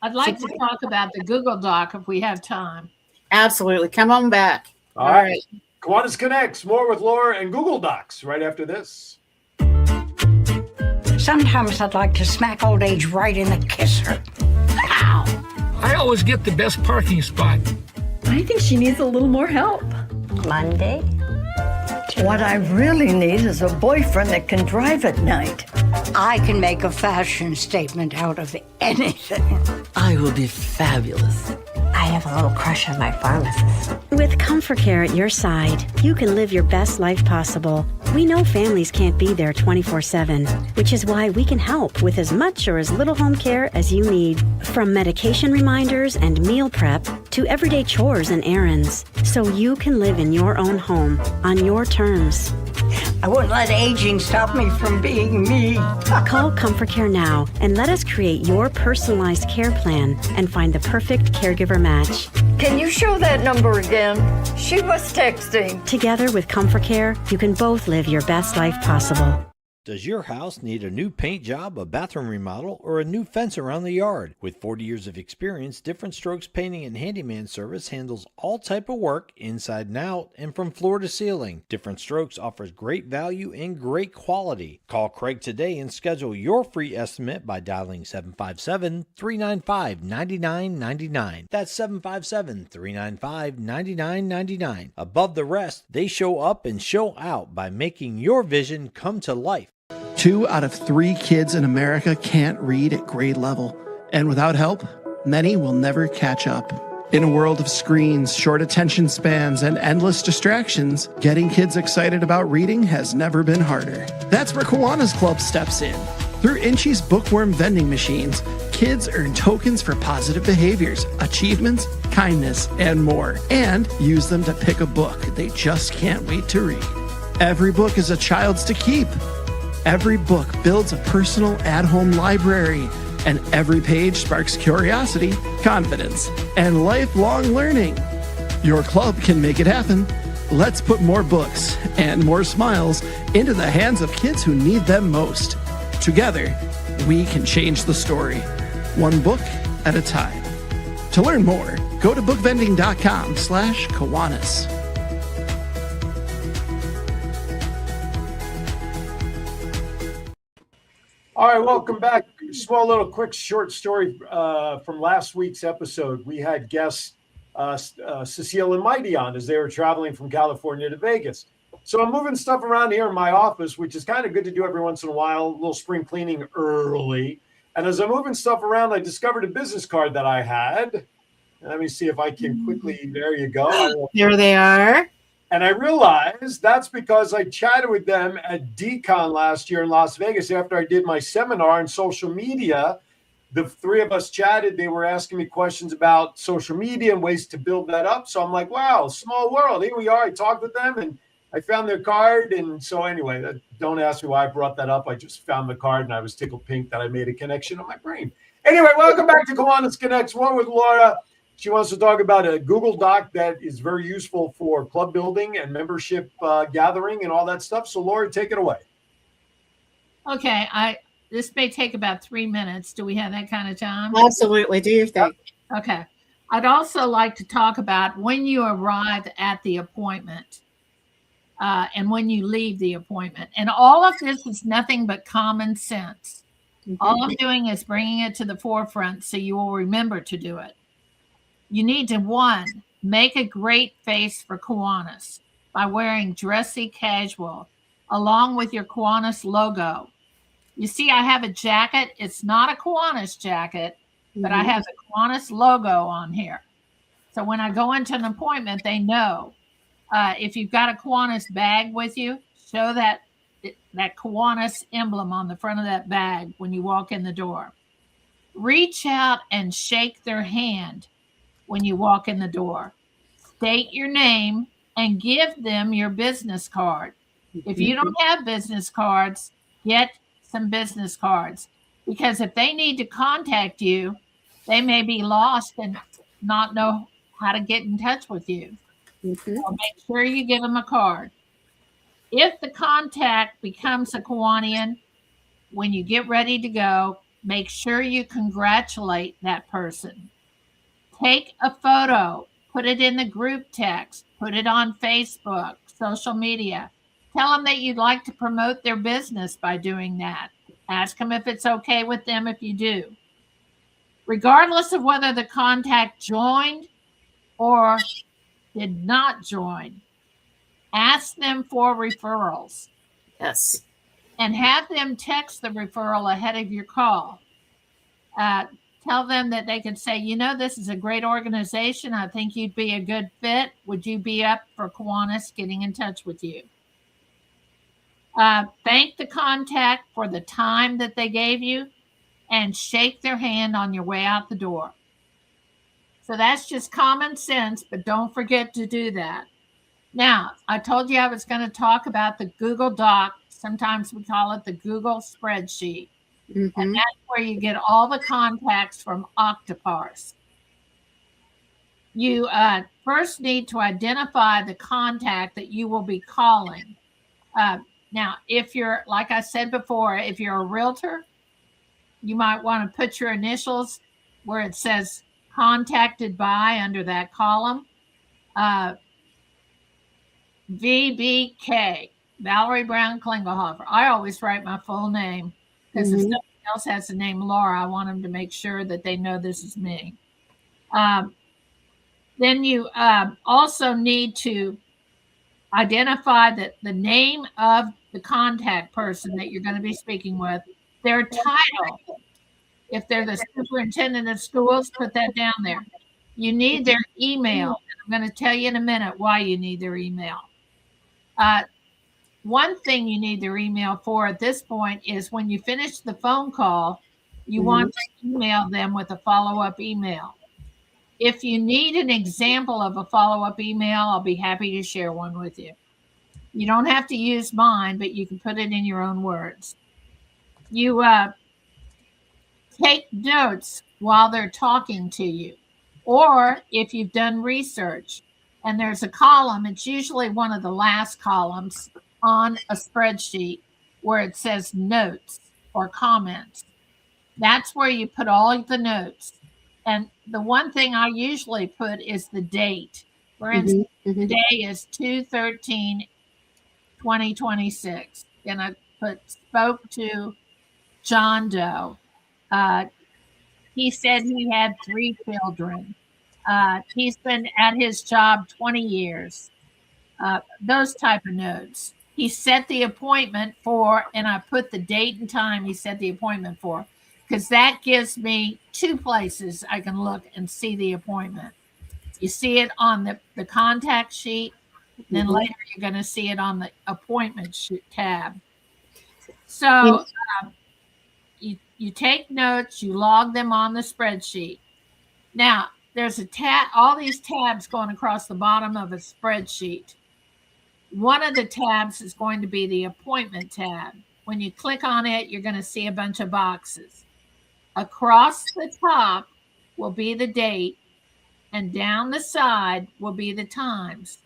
I'd like to talk about the Google Doc if we have time. Absolutely. Come on back. All right. Kiwanis Connects, more with Laura and Google Docs right after this. Sometimes I'd like to smack old age right in the kisser. Ow! I always get the best parking spot. I think she needs a little more help. Monday? What I really need is a boyfriend that can drive at night. I can make a fashion statement out of anything. I will be fabulous. I have a little crush on my pharmacist. With Comfort Care at your side, you can live your best life possible. We know families can't be there 24/7, which is why we can help with as much or as little home care as you need. From medication reminders and meal prep to everyday chores and errands, so you can live in your own home on your terms. I wouldn't let aging stop me from being me. Call Comfort Care now and let us create your personalized care plan and find the perfect caregiver match. Can you show that number again? She was texting. Together with Comfort Care, you can both live your best life possible. Does your house need a new paint job, a bathroom remodel, or a new fence around the yard? With 40 years of experience, Different Strokes Painting and Handyman Service handles all type of work inside and out and from floor to ceiling. Different Strokes offers great value and great quality. Call Craig today and schedule your free estimate by dialing 757-395-9999. That's 757-395-9999. Above the rest, they show up and show out by making your vision come to life. 2 out of 3 kids in America can't read at grade level. And without help, many will never catch up. In a world of screens, short attention spans, and endless distractions, getting kids excited about reading has never been harder. That's where Kiwanis Club steps in. Through Inchi's bookworm vending machines, kids earn tokens for positive behaviors, achievements, kindness, and more, and use them to pick a book they just can't wait to read. Every book is a child's to keep. Every book builds a personal at-home library, and every page sparks curiosity, confidence, and lifelong learning. Your club can make it happen. Let's put more books and more smiles into the hands of kids who need them most. Together, we can change the story, one book at a time. To learn more, go to bookvending.com/Kiwanis. All right, welcome back. Small little quick short story from last week's episode. We had guests Cecile and Mighty on as they were traveling from California to Vegas. So I'm moving stuff around here in my office, which is kind of good to do every once in a while, a little spring cleaning early. And as I'm moving stuff around, I discovered a business card that I had. Let me see if I can quickly, there you go. There they are. And I realized that's because I chatted with them at DCon last year in Las Vegas after I did my seminar on social media. The 3 of us chatted. They were asking me questions about social media and ways to build that up. So I'm like, wow, small world. Here we are. I talked with them and I found their card. And so anyway, don't ask me why I brought that up. I just found the card and I was tickled pink that I made a connection on my brain. Anyway, welcome back to Kiwanis Connects, one with Laura. She wants to talk about a Google Doc that is very useful for club building and membership gathering and all that stuff. So, Laura, take it away. Okay, this may take about 3 minutes. Do we have that kind of time? Absolutely. Do your thing. Okay. I'd also like to talk about when you arrive at the appointment and when you leave the appointment. And all of this is nothing but common sense. All I'm doing is bringing it to the forefront so you will remember to do it. You need to, 1, make a great face for Kiwanis by wearing dressy casual along with your Kiwanis logo. You see, I have a jacket. It's not a Kiwanis jacket, but I have the Kiwanis logo on here. So when I go into an appointment, they know. If you've got a Kiwanis bag with you, show that Kiwanis emblem on the front of that bag when you walk in the door. Reach out and shake their hand when you walk in the door. State your name and give them your business card. If you don't have business cards, get some business cards, because if they need to contact you, they may be lost and not know how to get in touch with you. So make sure you give them a card. If the contact becomes a Kiwanian, when you get ready to go, make sure you congratulate that person. Take a photo, put it in the group text, put it on Facebook, social media. Tell them that you'd like to promote their business by doing that. Ask them if it's okay with them if you do. Regardless of whether the contact joined or did not join, ask them for referrals. Yes. And have them text the referral ahead of your call. Tell them that they can say, you know, this is a great organization. I think you'd be a good fit. Would you be up for Kiwanis getting in touch with you? Thank the contact for the time that they gave you and shake their hand on your way out the door. So that's just common sense, but don't forget to do that. Now, I told you I was going to talk about the Google Doc. Sometimes we call it the Google spreadsheet. And that's where you get all the contacts from Octoparse. You first need to identify the contact that you will be calling. Now, if you're, like I said before, if you're a realtor, you might want to put your initials where it says contacted by under that column. VBK, Valerie Brown Klingelhofer. I always write my full name because if somebody else has the name Laura, I want them to make sure that they know this is me. Then you also need to identify that the name of the contact person that you're going to be speaking with, their title. If they're the superintendent of schools, put that down there. You need their email. I'm going to tell you in a minute why you need their email. One thing you need their email for at this point is when you finish the phone call, you want to email them with a follow-up email. If you need an example of a follow-up email, I'll be happy to share one with you. You don't have to use mine, but you can put it in your own words. You take notes while they're talking to you. Or if you've done research and there's a column, it's usually one of the last columns on a spreadsheet where it says notes or comments. That's where you put all the notes. And the one thing I usually put is the date. For instance, today is 2/13/2026. And I spoke to John Doe. He said he had 3 children. He's been at his job 20 years. Those type of notes. He set the appointment for, and I put the date and time he set the appointment for, because that gives me 2 places I can look and see the appointment. You see it on the contact sheet, then later you're going to see it on the appointment tab. So you take notes, you log them on the spreadsheet. Now, there's a tab, all these tabs going across the bottom of a spreadsheet. One of the tabs is going to be the appointment tab. When you click on it, you're going to see a bunch of boxes. Across the top will be the date, and down the side will be the times.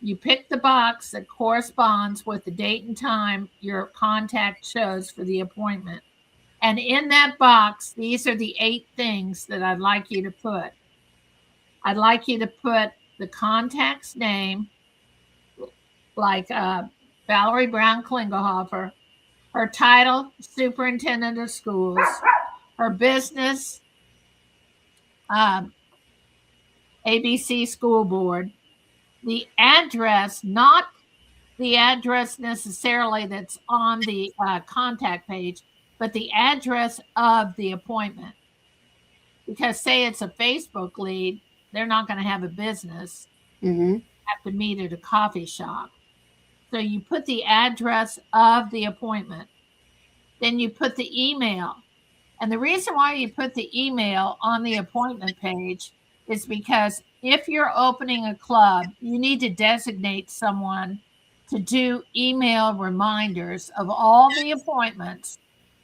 You pick the box that corresponds with the date and time your contact shows for the appointment. And in that box, these are the 8 things that I'd like you to put. I'd like you to put the contact's name, like Valerie Brown Klingelhofer, her title, Superintendent of Schools, her business, ABC School Board, the address, not the address necessarily that's on the contact page, but the address of the appointment. Because say it's a Facebook lead, they're not going to have a business. Have to meet at a coffee shop. So you put the address of the appointment. Then you put the email. And the reason why you put the email on the appointment page is because if you're opening a club, you need to designate someone to do email reminders of all the appointments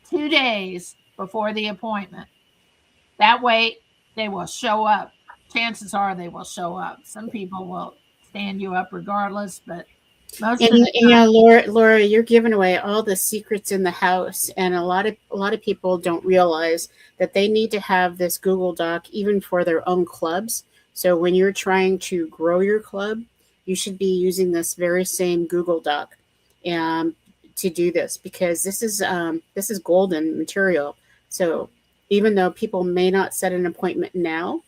2 days before the appointment. That way they will show up. Chances are they will show up. Some people will stand you up regardless, but most of the time, Laura, you're giving away all the secrets in the house, and a lot of people don't realize that they need to have this Google Doc even for their own clubs. So when you're trying to grow your club, you should be using this very same Google Doc to do this, because this is golden material. So even though people may not set an appointment now,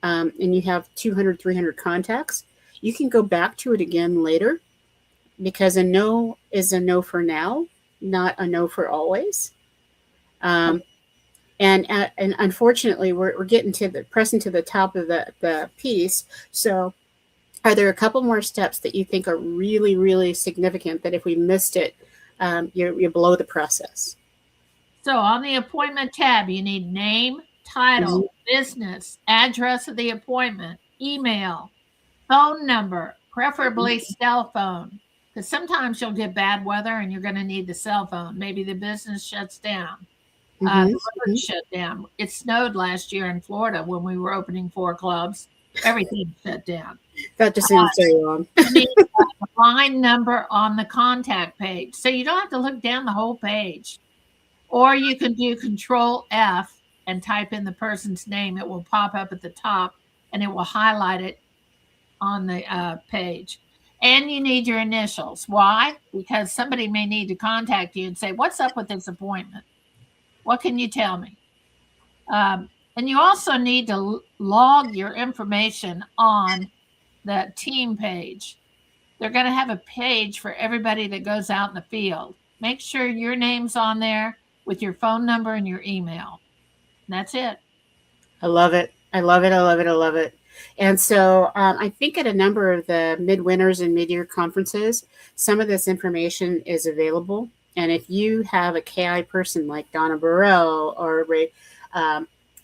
and you have 200, 300 contacts, you can go back to it again later, because a no is a no for now, not a no for always. And unfortunately, we're getting pressing to the top of the piece. So are there a couple more steps that you think are really, really significant that if we missed it, you're below the process? So on the appointment tab, you need name, title, business, address of the appointment, email, phone number, preferably cell phone, because sometimes you'll get bad weather and you're going to need the cell phone. Maybe the business shuts down. The road shut down. It snowed last year in Florida when we were opening 4 clubs. Everything shut down. That just sounds very long. You need a line number on the contact page, so you don't have to look down the whole page. Or you can do Control F and type in the person's name. It will pop up at the top, and it will highlight it on the page. And you need your initials. Why? Because somebody may need to contact you and say, "What's up with this appointment? What can you tell me?" And you also need to log your information on the team page. They're going to have a page for everybody that goes out in the field. Make sure your name's on there with your phone number and your email. And that's it. I love it. I love it. I love it. I love it. And so I think at a number of the midwinters and mid-year conferences, some of this information is available. And if you have a KI person like Donna Burrell or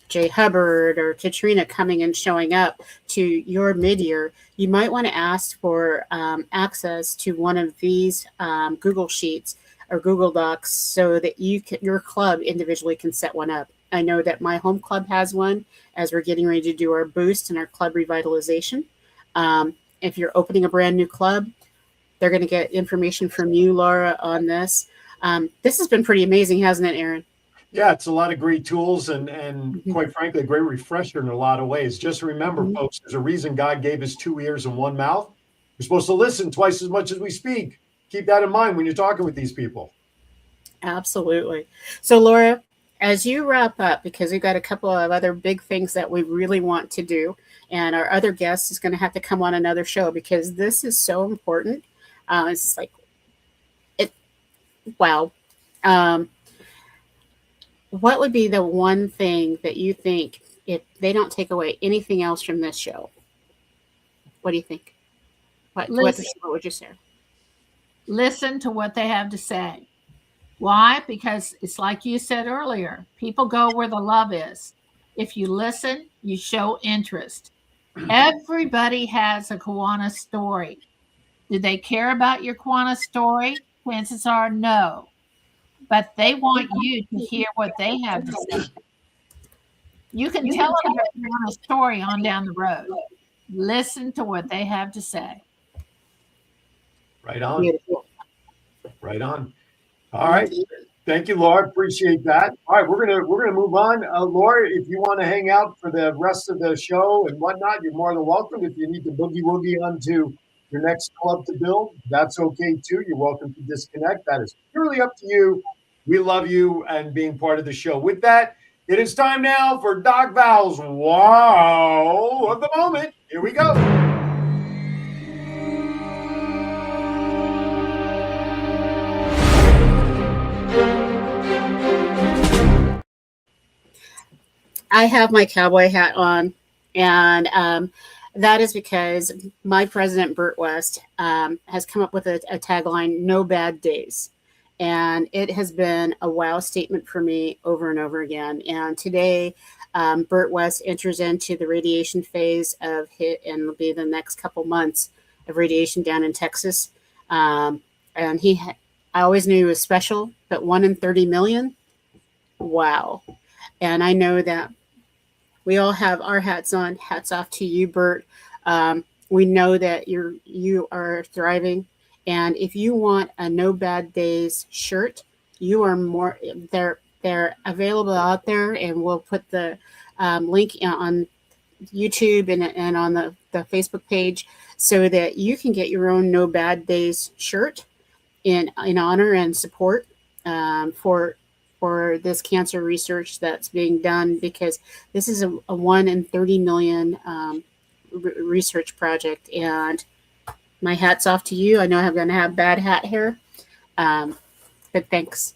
Jay Hubbard or Katrina coming and showing up to your mid-year, you might want to ask for access to one of these Google Sheets or Google Docs so that your club individually can set one up. I know that my home club has one as we're getting ready to do our boost and our club revitalization. If you're opening a brand new club, they're going to get information from you, Laura, on this. This has been pretty amazing, hasn't it, Aaron? Yeah, it's a lot of great tools and quite frankly, a great refresher in a lot of ways. Just remember, folks, there's a reason God gave us 2 ears and 1 mouth. We're supposed to listen twice as much as we speak. Keep that in mind when you're talking with these people. Absolutely. So, Laura, as you wrap up, because we've got a couple of other big things that we really want to do, and our other guest is going to have to come on another show because this is so important. It's like, wow. What would be the one thing that you think if they don't take away anything else from this show? What do you think? What would you say? Listen to what they have to say. Why? Because it's like you said earlier, people go where the love is. If you listen, you show interest. Everybody has a Kiwanis story. Do they care about your Kiwanis story? Chances are no. But they want you to hear what they have to say. You can tell them a story on down the road. Listen to what they have to say. Right on. Beautiful. Right on. All right. Thank you, Laura. Appreciate that. All right, we're gonna move on. Laura, if you want to hang out for the rest of the show and whatnot, you're more than welcome. If you need to boogie woogie onto your next club to build, that's okay too. You're welcome to disconnect. That is purely up to you. We love you and being part of the show. With that, it is time now for Doc Val's Wow of the Moment. Here we go. I have my cowboy hat on, and that is because my president, Bert West, has come up with a tagline, "No bad days." And it has been a wow statement for me over and over again. And today, Bert West enters into the radiation phase of HIT, and it'll be the next couple months of radiation down in Texas. And I always knew he was special, but 1 in 30 million, wow. And I know that we all have our hats on. Hats off to you, Bert. We know that you are thriving. And if you want a No Bad Days shirt, you are more. They're available out there, and we'll put the link on YouTube and on the Facebook page so that you can get your own No Bad Days shirt in honor and support for this cancer research that's being done, because this is a 1 in 30 million research project. And my hat's off to you. I know I'm going to have bad hat hair, but thanks.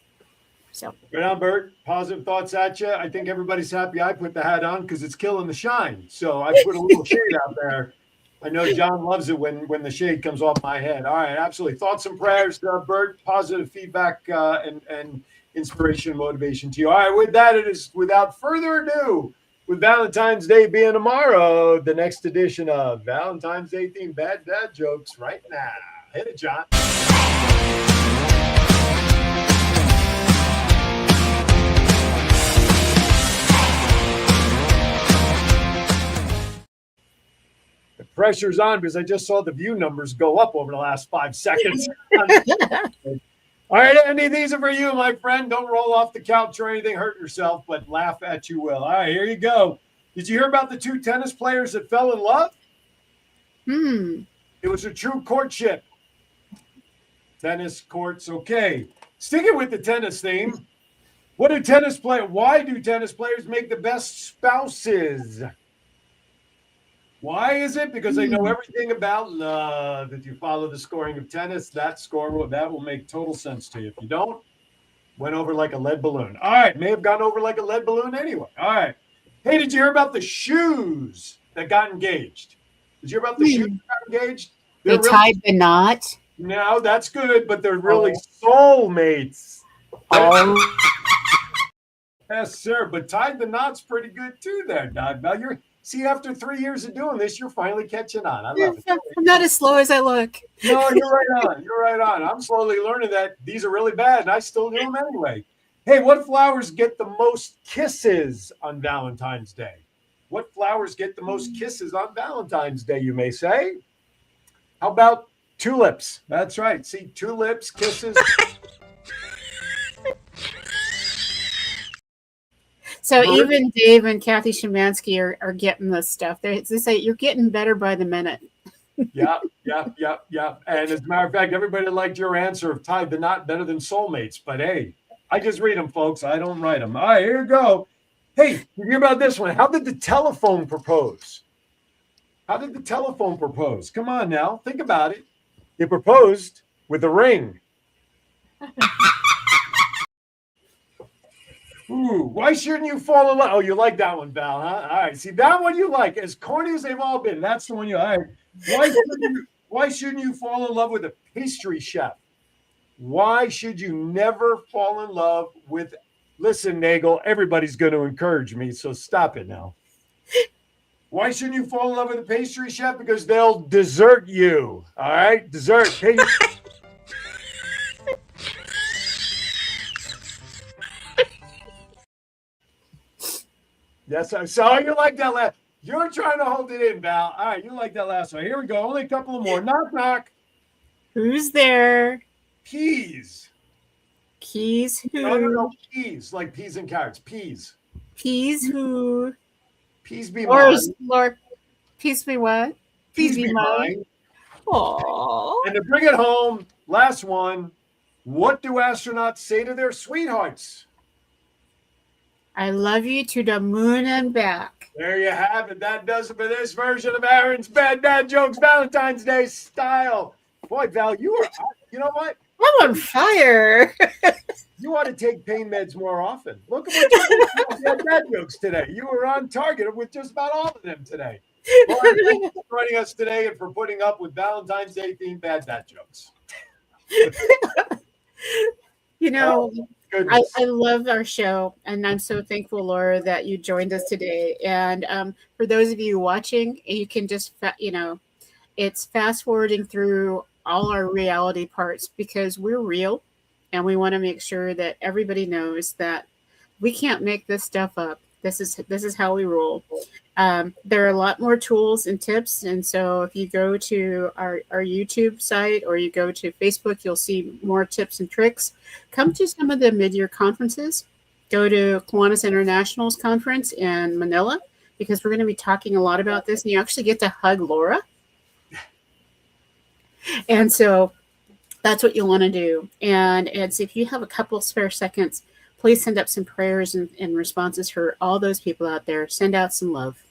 So right on, Bert. Positive thoughts at you. I think everybody's happy I put the hat on because it's killing the shine. So I put a little shade out there. I know John loves it when the shade comes off my head. All right, absolutely. Thoughts and prayers, Bert. Positive feedback and inspiration and motivation to you. All right, with that, it is without further ado With Valentine's Day being tomorrow, the next edition of Valentine's Day themed Bad Dad Jokes right now. Hit it, John. The pressure's on because I just saw the view numbers go up over the last 5 seconds. All right, Andy, these are for you, my friend. Don't roll off the couch or anything, hurt yourself, but laugh at you will. All right, here you go. Did you hear about the 2 tennis players that fell in love? It was a true courtship. Tennis courts, okay. Sticking with the tennis theme, why do tennis players make the best spouses? Why is it? Because they know everything about love. If you follow the scoring of tennis, that will make total sense to you. If you don't, went over like a lead balloon. All right, may have gone over like a lead balloon anyway. All right. Hey, did you hear about the shoes that got engaged? Did you hear about the shoes that got engaged? They tied the knot. No, that's good, but they're really soulmates. Oh. Yes, sir. But tied the knot's pretty good too there, Doug. Now see, after 3 years of doing this, you're finally catching on. I love it. I'm not as slow as I look. No, you're right on. You're right on. I'm slowly learning that these are really bad, and I still do them anyway. Hey, what flowers get the most kisses on Valentine's Day? What flowers get the most kisses on Valentine's Day, you may say? How about tulips? That's right. See, tulips, kisses. So even Dave and Kathy Szymanski are getting this stuff. They say you're getting better by the minute. Yeah. And as a matter of fact, everybody liked your answer of tied the knot better than soulmates. But hey, I just read them, folks. I don't write them. All right, here you go. Hey, you hear about this one? How did the telephone propose? How did the telephone propose? Come on now, think about it. It proposed with a ring. Ooh, why shouldn't you fall in love? Oh, you like that one, Val, huh? All right, see, that one you like. As corny as they've all been, that's the one you like. Why shouldn't you fall in love with a pastry chef? Why should you never fall in love with... Listen, Nagel, everybody's going to encourage me, so stop it now. Why shouldn't you fall in love with a pastry chef? Because they'll desert you, all right? Dessert. Yes, I saw you like that last. You're trying to hold it in, Val. All right, you like that last one. Here we go. Only a couple of more. Knock, knock. Who's there? Peas. Keys who? No. Peas, like peas and carrots. Peas. Peas who? Peas be mine. Lord, peas be what? Peas be mine. Aww. And to bring it home, last one. What do astronauts say to their sweethearts? I love you to the moon and back. There you have it. That does it for this version of Aaron's Bad Dad Jokes Valentine's Day style. Boy, Val, you know what? I'm on fire. You ought to take pain meds more often. Look at what you did with Bad Dad Jokes today. You were on target with just about all of them today. Laura, thank you for joining us today and for putting up with Valentine's Day themed Bad Dad Jokes. You know, I love our show, and I'm so thankful, Laura, that you joined us today. And for those of you watching, you can just, it's fast forwarding through all our reality parts because we're real, and we want to make sure that everybody knows that we can't make this stuff up. This is how we roll. There are a lot more tools and tips, and so if you go to our YouTube site or you go to Facebook, you'll see more tips and tricks. Come to some of the mid-year conferences. Go to Kiwanis International's conference in Manila because we're going to be talking a lot about this, and you actually get to hug Laura. And so that's what you'll want to do. And it's if you have a couple spare seconds, please send up some prayers and responses for all those people out there. Send out some love.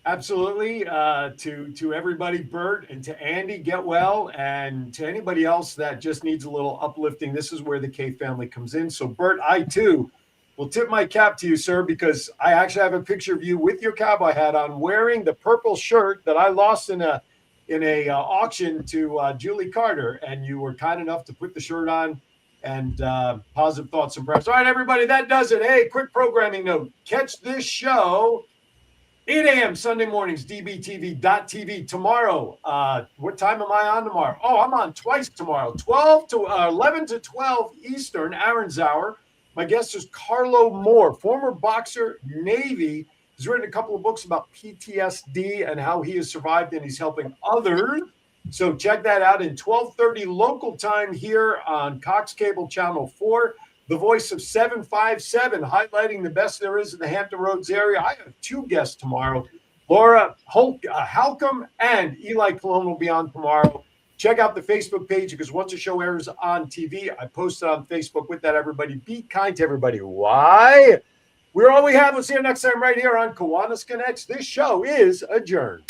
Absolutely. To everybody, Bert, and to Andy, get well. And to anybody else that just needs a little uplifting, this is where the K family comes in. So, Bert, I, too, will tip my cap to you, sir, because I actually have a picture of you with your cowboy hat on wearing the purple shirt that I lost in a auction to Julie Carter. And you were kind enough to put the shirt on and positive thoughts and prayers. All right, everybody, that does it. Hey, quick programming note. Catch this show 8 a.m. Sunday mornings, dbtv.tv. Tomorrow, what time am I on tomorrow? Oh, I'm on twice tomorrow, 11 to 12 Eastern, Aaron's Hour. My guest is Carlo Moore, former boxer, Navy. He's written a couple of books about PTSD and how he has survived, and he's helping others. So check that out in 12:30 local time here on Cox Cable Channel 4. The voice of 757, highlighting the best there is in the Hampton Roads area. I have two guests tomorrow. Laura Halcomb and Eli Colon will be on tomorrow. Check out the Facebook page because once the show airs on TV, I post it on Facebook. With that, everybody, be kind to everybody. Why? We're all we have. We'll see you next time right here on Kiwanis Connects. This show is adjourned.